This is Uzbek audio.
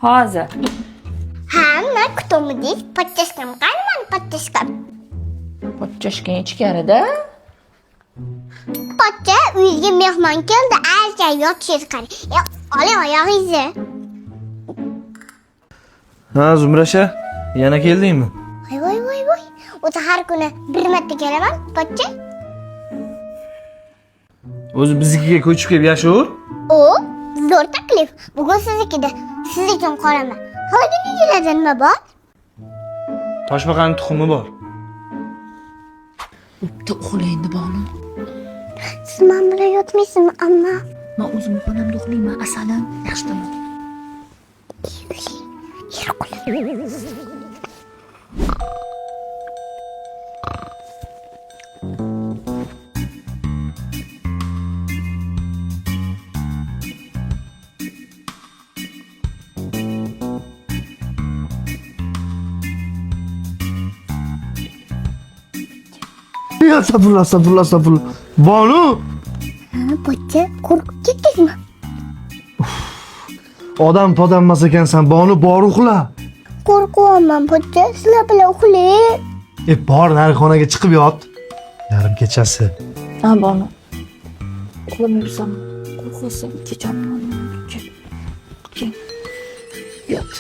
Hozir. Hamma kutumidek pochchashkam qani pochchashkam. Pochchashka ichkarida. Pochcha uyga mehmon keldi, ancha yotishingiz qarang. Oling oyog'ingizni. Ha, Zumrasha, yana keldingmi? Voy. O'zi har kuni bir marta kelaman, pochcha. O'zi biznikiga ko'chib kelib yashaver. O, zo'r taklif. Bugun siznikida, siz uchun qolaman. Xodimingizlarda nima bor? Toshbaqaning tuxumi bor. Bitta uxlaydi Bonu. Siz men bilan yotmaysizmi, amma? Men o'zim xonamda uxlayman, asalim. Yaxshi tamom. Astagfirullah. Bonu! Pochcha, qo'rqib ketdingizmi? Odam podanmas ekansan, Bonu, bor uxla. Qo'rqyapman, pochcha. Sizlar bilan uxlang. Bor, nari xonaga chiqib yot. Yarim kechasi. Ha, Bonu. Uxlamaysan. Qo'rqasan, kechaman. Kel. Yot.